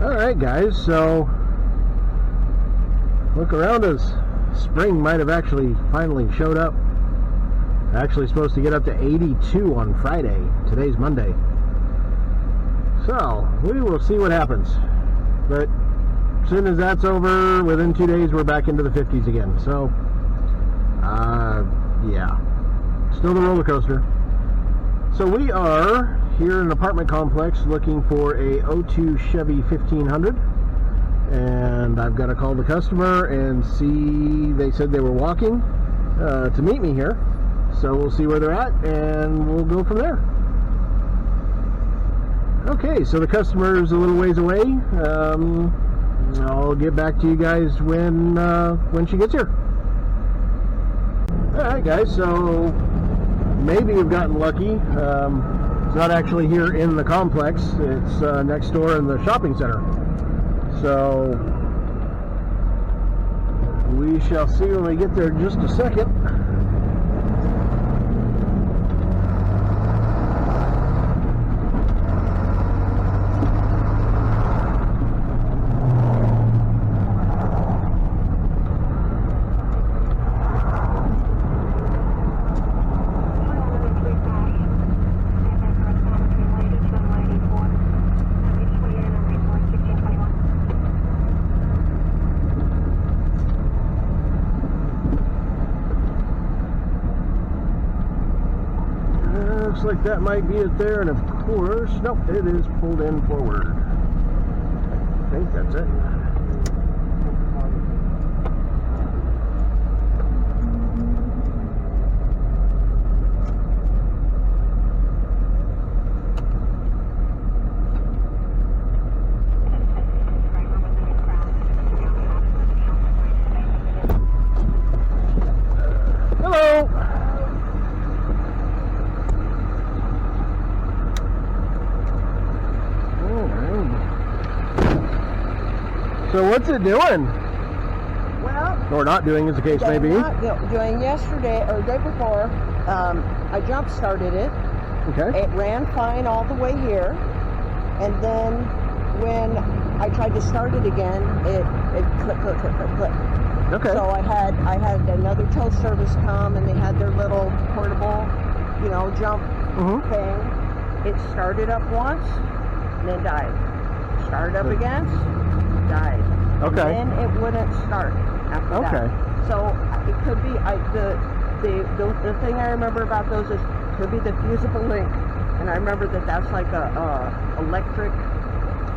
Alright guys, so look around us. Spring might have actually finally showed up. Actually supposed to get up to 82 on Friday. Today's Monday. So, we will see what happens. But as soon as that's over, within 2 days we're back into the 50s again. So, yeah. Still the roller coaster. So we are here in an apartment complex looking for a 02 Chevy 1500, and I've got to call the customer and see. They said they were walking to meet me here, so we'll see where they're at and we'll go from there. Okay, so the customer's a little ways away. I'll get back to you guys when she gets here. Alright guys, so maybe we've gotten lucky. It's not actually here in the complex. It's next door in the shopping center. So we shall see when we get there in just a second. Looks like that might be it there, and of course, nope, it is pulled in forward. I think that's it. Hello! So what's it doing? Well, or not doing, as the case may be. Not doing yesterday or the day before. I jump started it. Okay. It ran fine all the way here, and then when I tried to start it again, it click. Okay. So I had another tow service come, and they had their little portable, jump thing. It started up once, and then died. Started up again, died. Okay. And then it wouldn't start after that. So it could be the thing I remember about those is could be the fusible link, and I remember that's like a electric.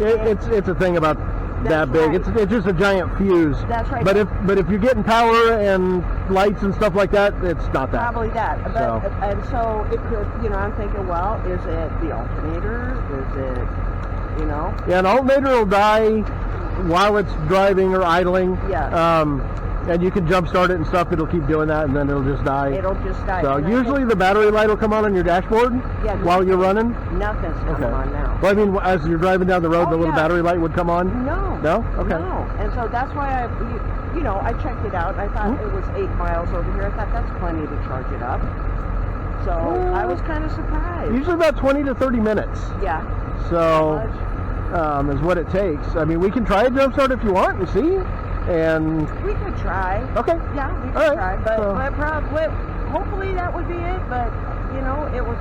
It's a thing about that big. Right. It's just a giant fuse. That's right. But if you're getting power and lights and stuff like that, it's not that. Probably that. And so it could. I'm thinking, well, is it the alternator? Is it? Yeah, an alternator will die while it's driving or idling. Yeah. And you can jump start it and stuff. It'll keep doing that, and then it'll just die. It'll just die. So usually the battery light will come on your dashboard while you're running. Nothing's coming on now. Well, I mean, as you're driving down the road, the little battery light would come on. No. No. Okay. No. And so that's why I checked it out. I thought it was 8 miles over here. I thought that's plenty to charge it up. So I was kind of surprised. Usually about 20 to 30 minutes. Yeah. So is what it takes. I mean, we can try a jump start if you want and see. And we could try. Okay. Yeah, we could try. But probably, hopefully that would be it. But it was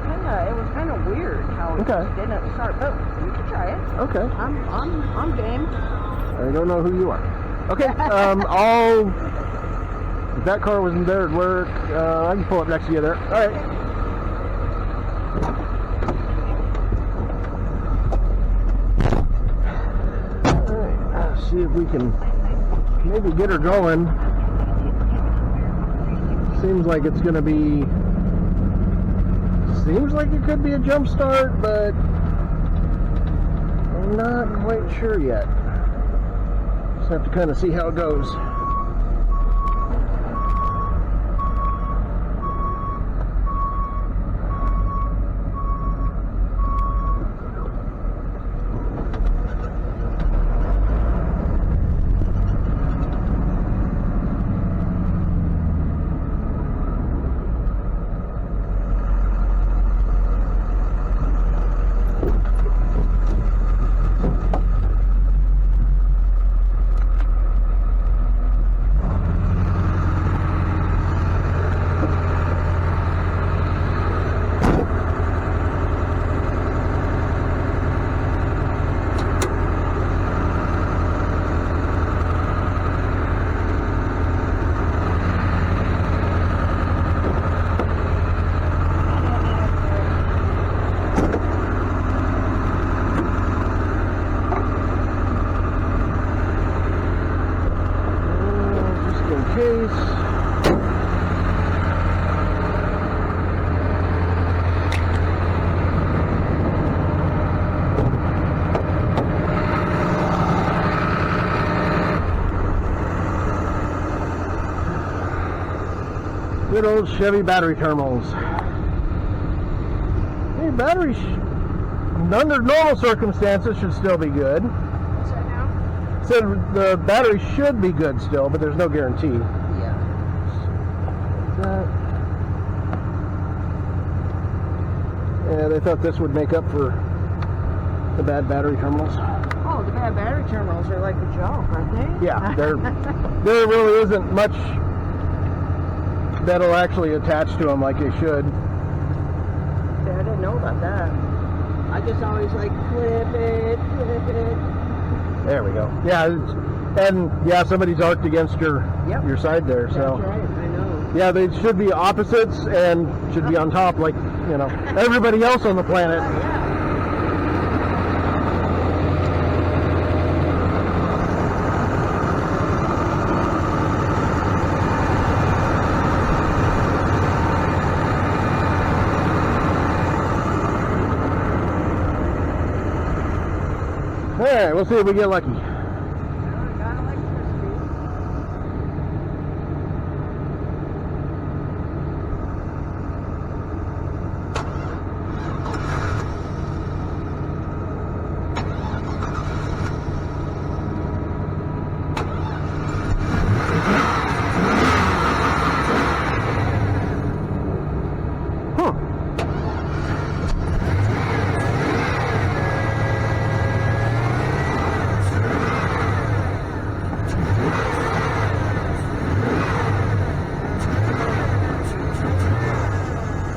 kind of weird how it just didn't start. But we could try it. Okay. I'm game. I don't know who you are. Okay. If that car wasn't there at work, I can pull up next to you there. All right. See if we can maybe get her going. Seems like it's going to be. Seems like it could be a jump start, but I'm not quite sure yet. Just have to kind of see how it goes. case. Good old Chevy battery terminals. Hey, batteries, under normal circumstances, should still be good. What's that now? So the battery should be good still, but there's no guarantee. Yeah. Yeah, they thought this would make up for the bad battery terminals. Oh, the bad battery terminals are like a joke, aren't they? Yeah, there really isn't much that'll actually attach to them like they should. Yeah, I didn't know about that. I just always like flip it. There we go. Yeah, and yeah, somebody's arced against your side there. That's So right, I know. yeah, they should be opposites and should be on top, like everybody else on the planet. Yeah. All right, we'll see if we get lucky.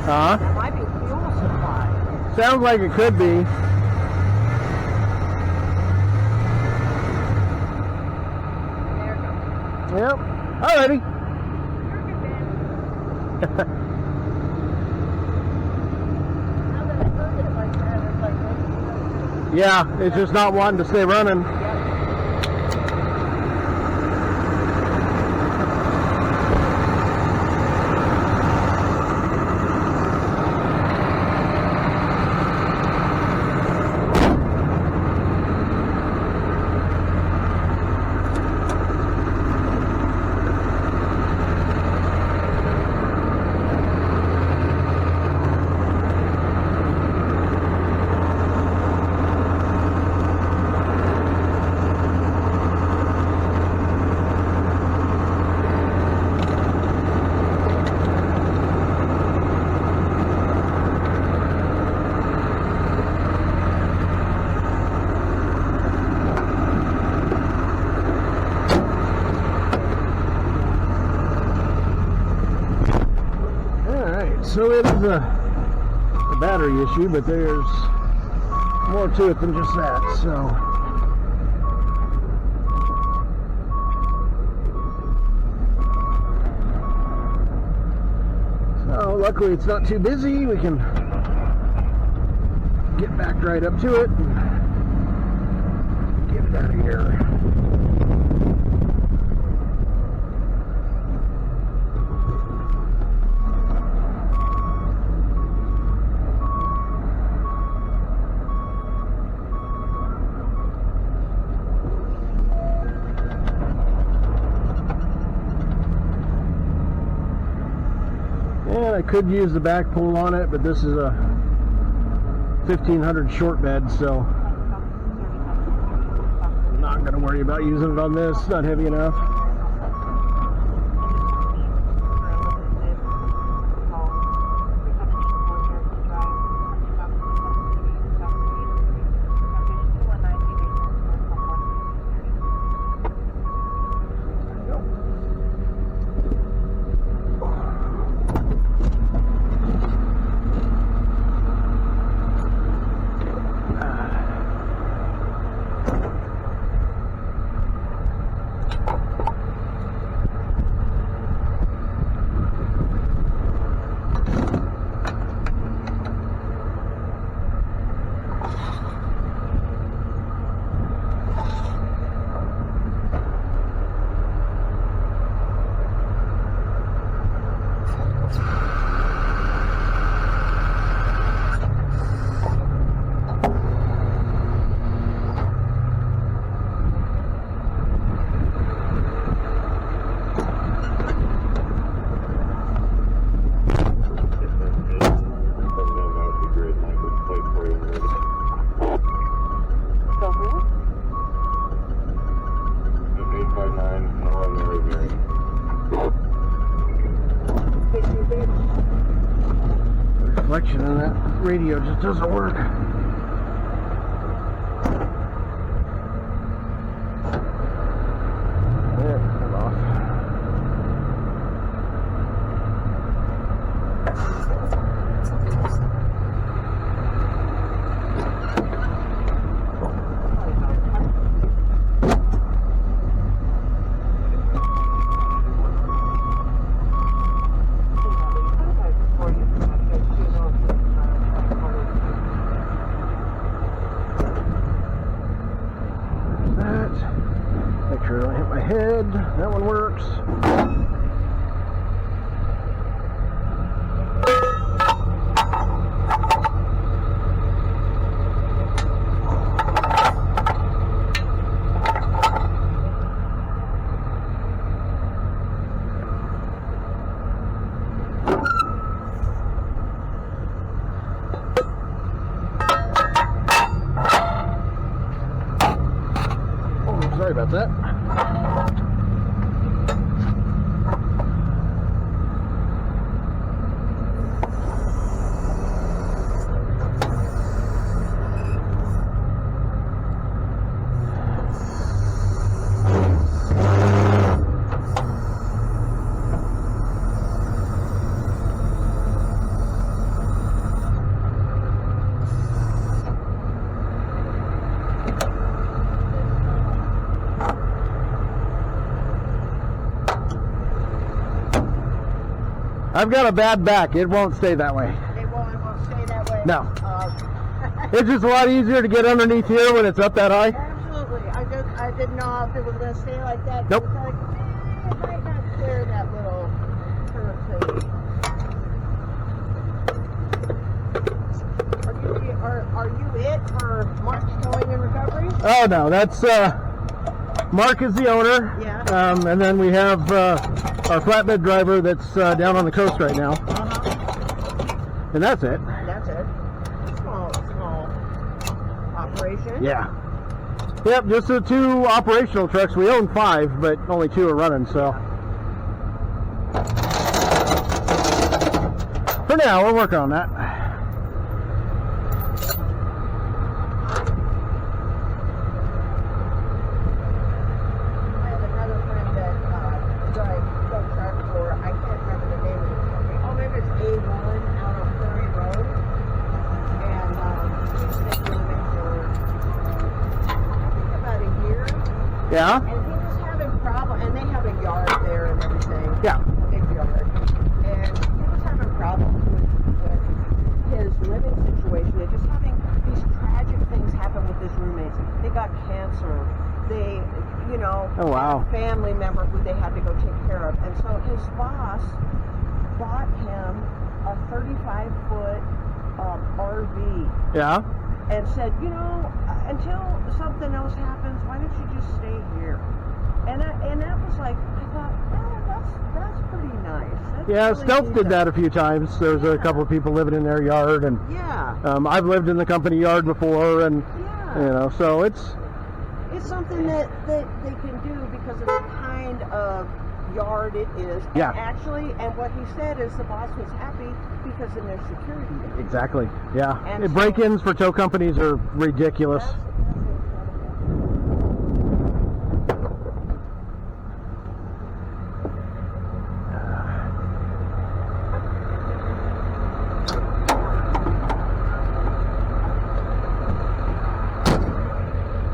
It might be fuel supply. Sounds like it could be. There it goes. Yep. Alrighty. Now that I heard it like that, it's like, Yeah, it's just not wanting to stay running. So it is a battery issue, but there's more to it than just that. So luckily it's not too busy. We can get back right up to it and get it out of here. And I could use the BakPul on it, but this is a 1500 short bed, so I'm not going to worry about using it on this. It's not heavy enough. reflection in that radio just doesn't work. There, hold off. That one works. Oh, sorry about that. I've got a bad back. It won't stay that way. It won't stay that way. No. It's just a lot easier to get underneath here when it's up that high. Absolutely. I didn't know if it was going to stay like that. Nope. It's like, it might not clear that little curve thing. Are you it for Mark's Towing and Recovery? Oh no, that's Mark is the owner. Yeah. And then we have our flatbed driver that's down on the coast right now. And that's it. That's it. Small operation. Yeah. Yep, just the 2 operational trucks. We own 5, but only 2 are running, so. For now, we're working on that. Yeah. And he was having problems, and they have a yard there and everything. Yeah. Big yard. And he was having problems with his living situation. And just having these tragic things happen with his roommates. They got cancer. They, Oh, wow. a family member who they had to go take care of. And so his boss bought him a 35-foot RV. Yeah. And said, until something else happens, why don't you just stay here? And that was like, I thought, well, that's pretty nice. That's Yeah, really Stealth neat. did that a few times. There's a couple of people living in their yard, and Yeah. I've lived in the company yard before, and Yeah. so it's something that they can do because of the kind of yard it is. Yeah. And what he said is the boss was happy because of their security there. exactly, yeah. And so- Break-ins for tow companies are ridiculous. That's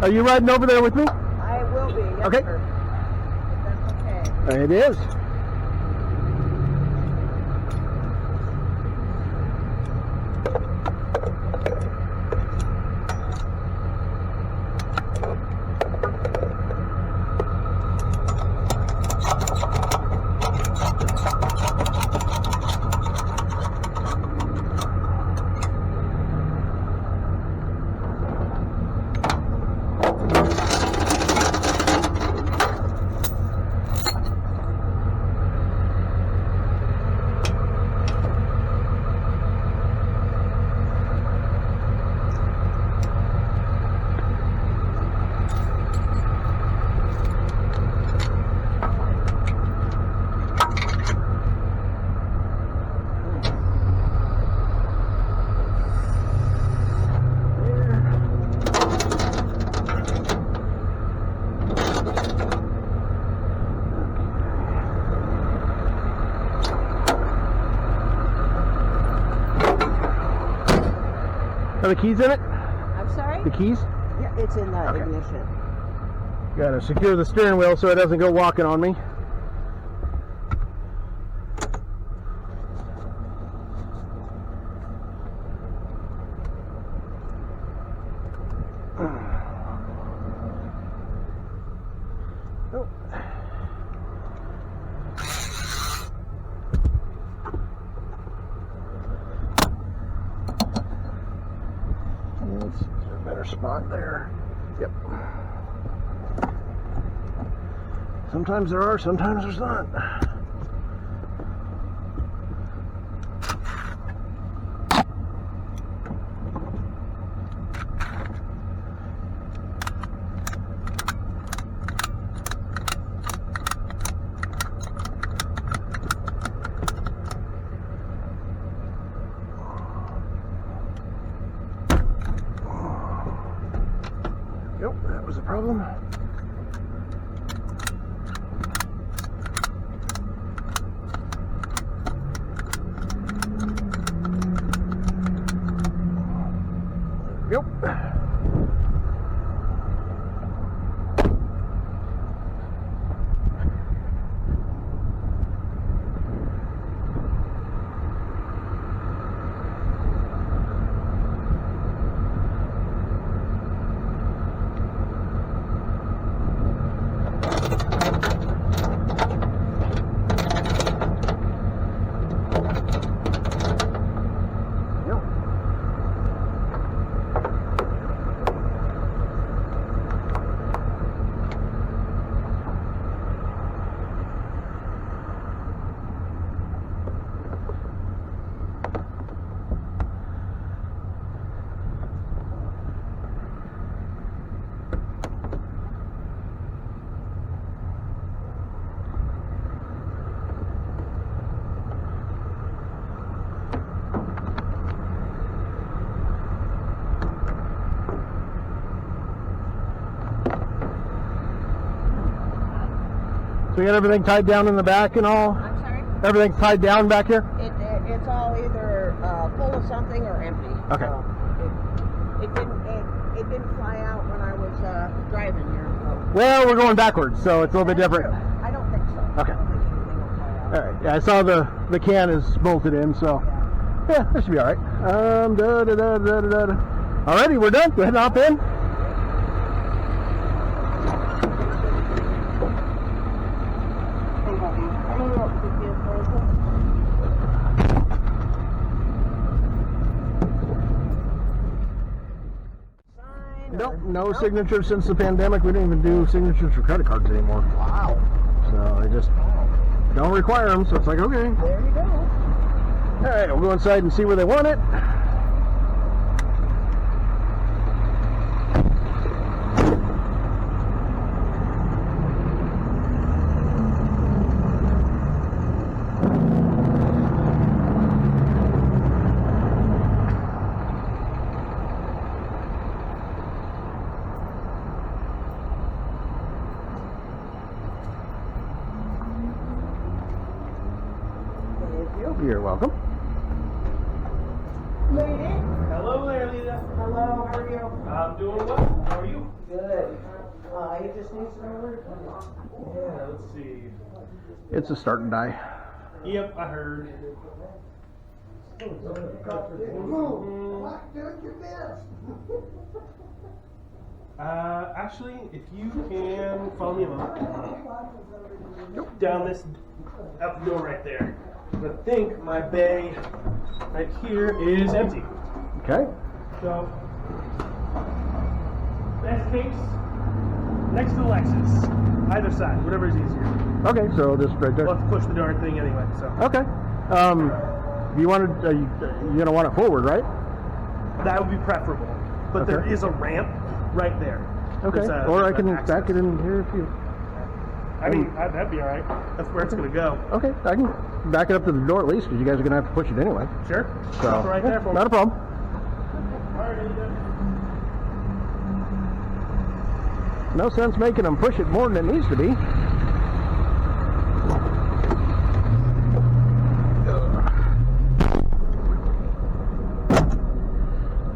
Are you riding over there with me? I will be. Yes, Okay. sir. That's okay. It is. Are the keys in it? I'm sorry? The keys? Yeah, it's in the Okay. ignition. Gotta secure the steering wheel so it doesn't go walking on me. Oh. Let's see, is there a better spot there? Yep. Sometimes there are, sometimes there's not. Yep, that was the problem. Yep. So you got everything tied down in the back and all? I'm sorry? Everything's tied down back here? It's all either full of something or empty. Okay. It didn't fly out when I was driving here. So. Well, we're going backwards, so it's a little bit different. I don't think so. Okay. I don't think anything will fly out. All right. Yeah, I saw the can is bolted in, so yeah, that should be all right. Alrighty, we're done. Go ahead and hop in. Nope, no signature since the pandemic. We don't even do signatures for credit cards anymore. Wow. So they just don't require them, so it's like, okay. There you go. All right, we'll go inside and see where they want it. You're welcome. Lady. Hello there, Lita. Hello, how are you? I'm doing well. How are you? Good. You just need some order. Yeah, let's see. It's a start and die. Yep, I heard. Actually, if you can follow me a moment. Down this, out the door right there. I think my bay right here is empty. Okay. So, best case, next to the Lexus. Either side, whatever is easier. Okay, so just right there. We'll have to push the darn thing anyway, so. Okay. You wanted, you're gonna want it forward, right? That would be preferable. But Okay. there is a ramp right there. Okay. There's Or I there's can access. back it in here if you. I mean, that'd be all right. That's where it's going to go. Okay, I can back it up to the door at least, because you guys are gonna have to push it anyway. Sure. So That's right there for me. not a problem. All right, Anita. No sense making them push it more than it needs to be.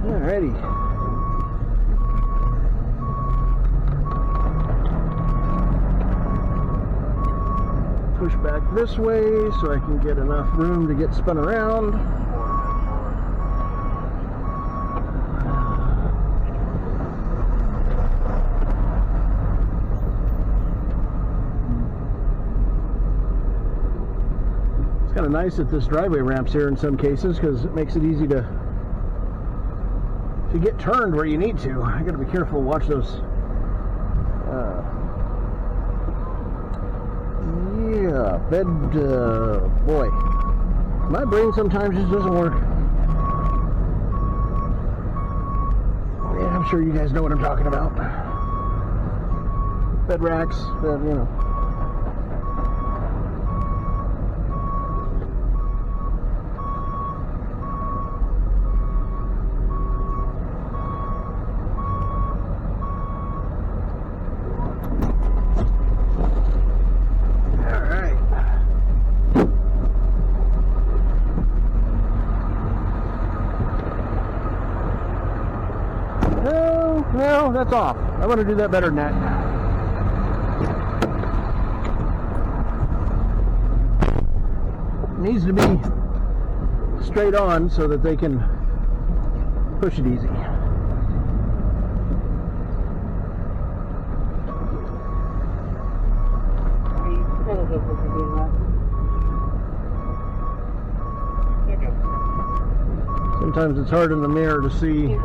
All Alrighty. Push back this way so I can get enough room to get spun around. It's kind of nice that this driveway ramp's here in some cases because it makes it easy to get turned where you need to. I gotta be careful, watch those. Yeah, bed, boy. My brain sometimes just doesn't work. Yeah, I'm sure you guys know what I'm talking about. Bed racks, you know. No, that's off. I want to do that better than that. It needs to be straight on so that they can push it easy. Sometimes it's hard in the mirror to see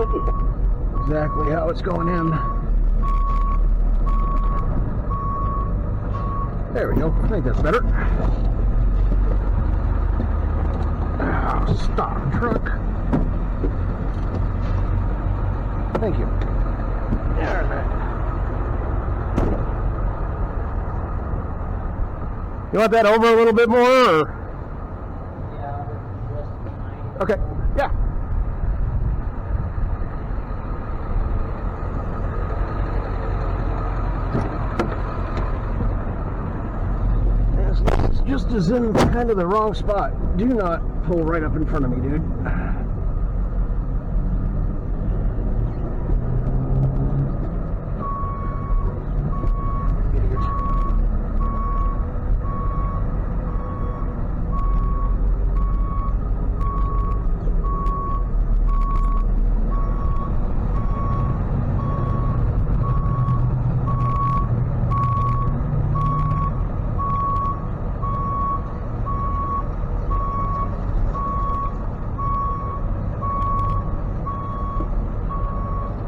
exactly how it's going in. There we go. I think that's better. Oh, stop, truck. Thank you. Alright. You want that over a little bit more, or? Yeah. Okay. Yeah. Just is in kind of the wrong spot. Do not pull right up in front of me, dude.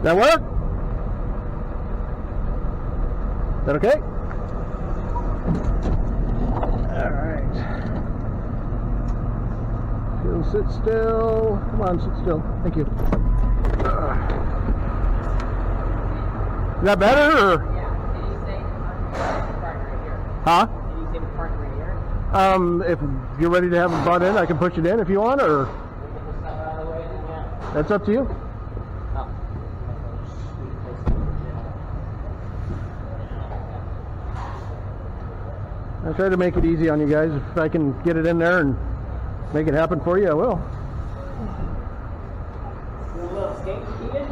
That work? Is that okay? Alright. You'll sit still. Come on, sit still. Thank you. Is that better, or? Yeah. Did you say the part right here? Huh? Did you say the part right here? If you're ready to have it brought in, I can push it in if you want, or? We can just step out of the way then, yeah. That's up to you. Oh. I try to make it easy on you guys. If I can get it in there and make it happen for you, I will. You want a little skate again?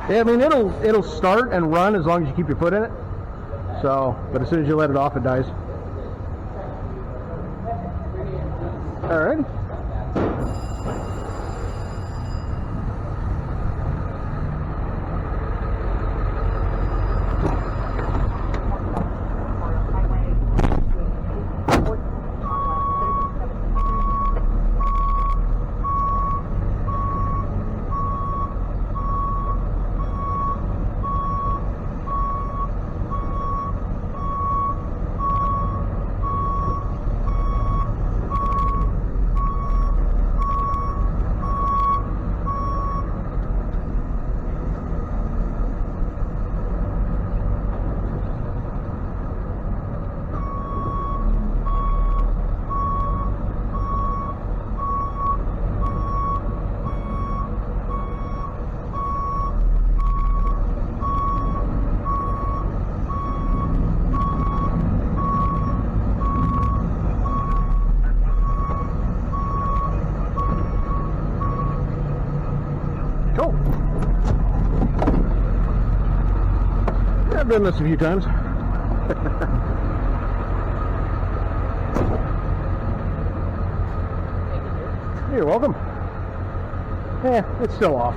Yeah, I mean it'll start and run as long as you keep your foot in it. So, but as soon as you let it off, it dies. All right. I've done this a few times. You're welcome. Yeah, it's still off.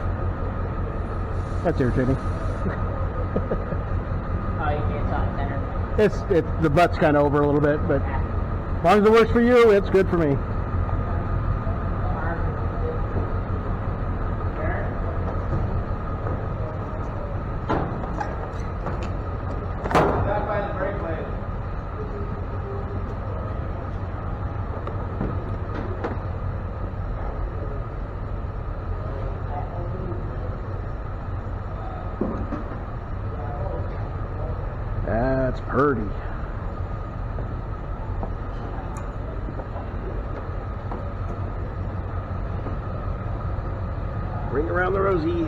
That's irritating. Oh, you can't talk center. The butt's kind of over a little bit, but as long as it works for you, it's good for me. That's purty. Bring around the rosy.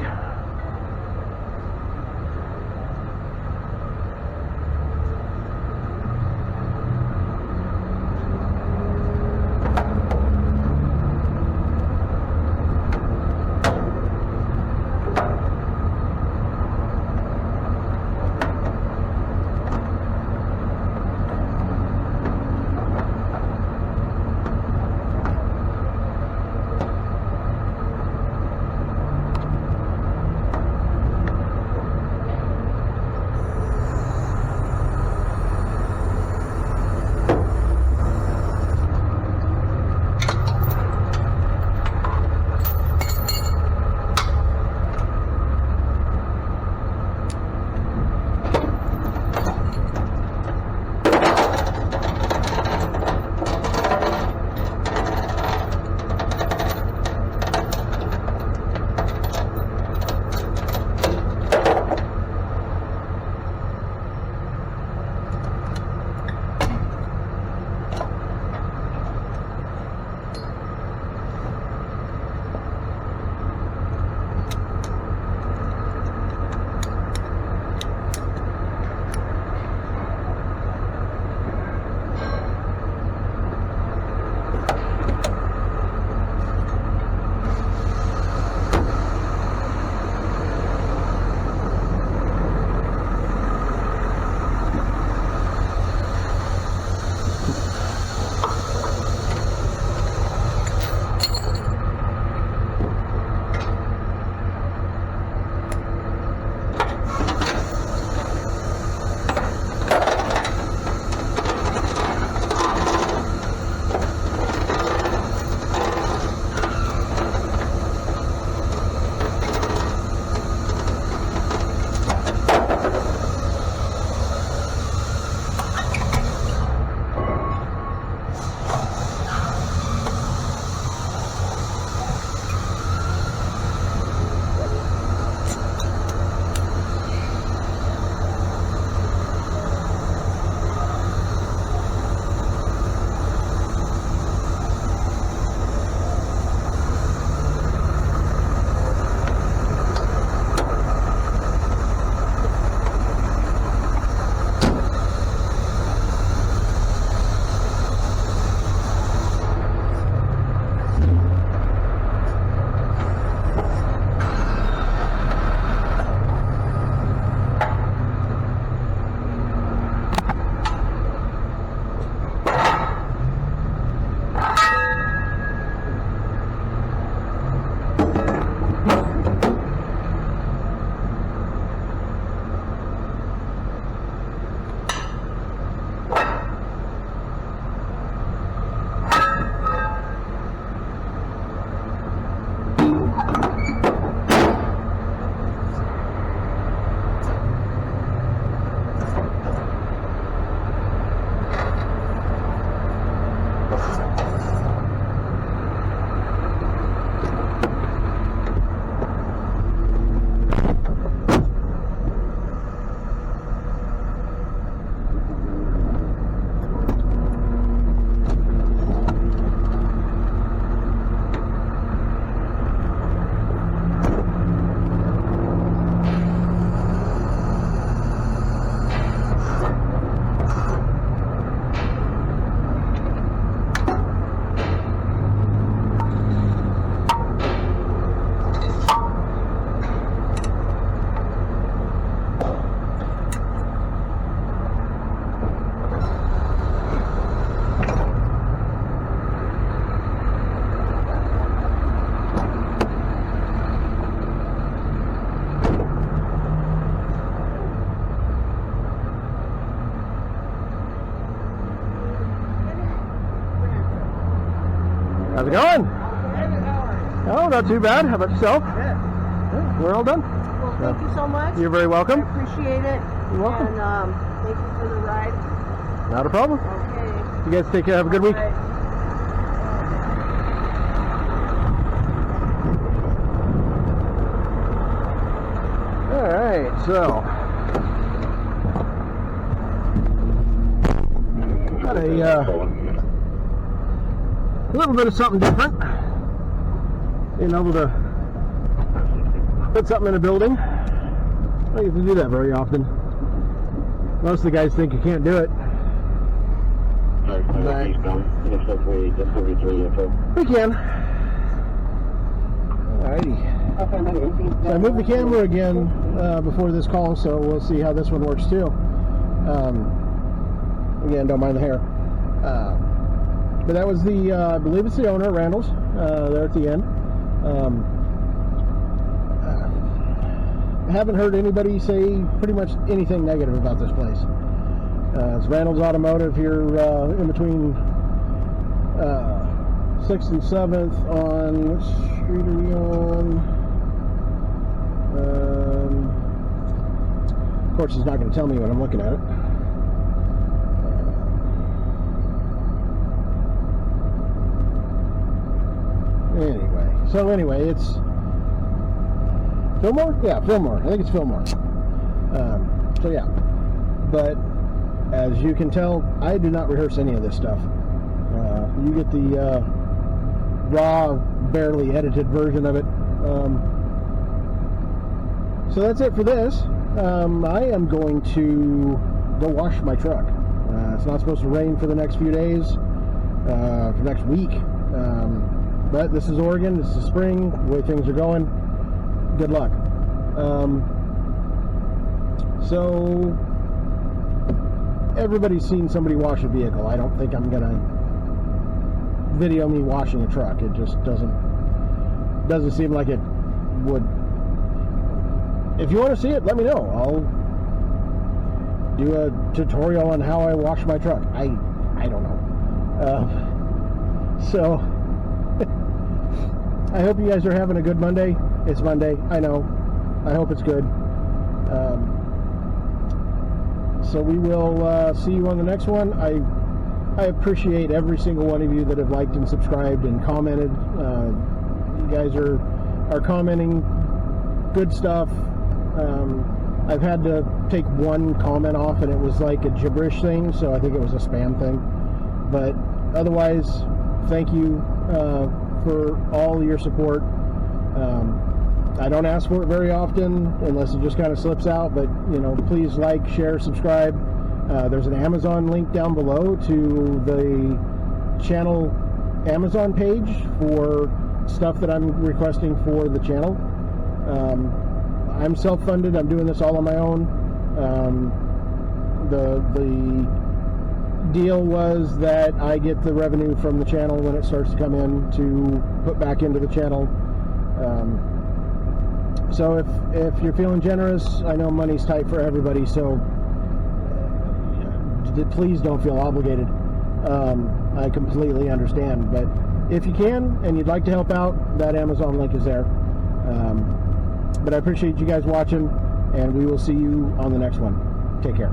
How's it going? Oh, not too bad. How about yourself? Good. Yeah, we're all done. Well, thank you so much. You're very welcome. I appreciate it. You're welcome. And thank you for the ride. Not a problem. Okay. You guys take care. Have a good week. All right. All right, so got a little bit of something different. Being able to put something in a building. I don't get to do that very often. Most of the guys think you can't do it. But we can. Alrighty. So I moved the camera again before this call, so we'll see how this one works too. Again, don't mind the hair. But that was the, I believe it's the owner, Randall's, there at the end. I haven't heard anybody say pretty much anything negative about this place. It's Randall's Automotive here in between 6th and 7th on, which street are we on? Of course, he's not going to tell me when I'm looking at it. Anyway, it's Fillmore? Yeah, Fillmore. I think it's Fillmore. So yeah, but as you can tell, I do not rehearse any of this stuff. You get the raw, barely edited version of it. So that's it for this. I am going to go wash my truck. It's not supposed to rain for the next few days, for next week. But this is Oregon, this is spring, the way things are going. Good luck. So everybody's seen somebody wash a vehicle. I don't think I'm gonna video me washing a truck. It just doesn't seem like it would. If you want to see it, let me know. I'll do a tutorial on how I wash my truck. I don't know. So I hope you guys are having a good Monday. It's Monday, I know. I hope it's good. So we will see you on the next one. I appreciate every single one of you that have liked and subscribed and commented. You guys are commenting good stuff. I've had to take one comment off, and it was like a gibberish thing, so I think it was a spam thing. But otherwise, thank you for all your support. I don't ask for it very often unless it just kind of slips out, but you know, please like, share, subscribe. There's an Amazon link down below to the channel Amazon page for stuff that I'm requesting for the channel. I'm self-funded. I'm doing this all on my own. The deal was that I get the revenue from the channel when it starts to come in to put back into the channel. So if you're feeling generous, I know money's tight for everybody, so please don't feel obligated. I completely understand, but if you can and you'd like to help out, that Amazon link is there. But I appreciate you guys watching, and we will see you on the next one. Take care.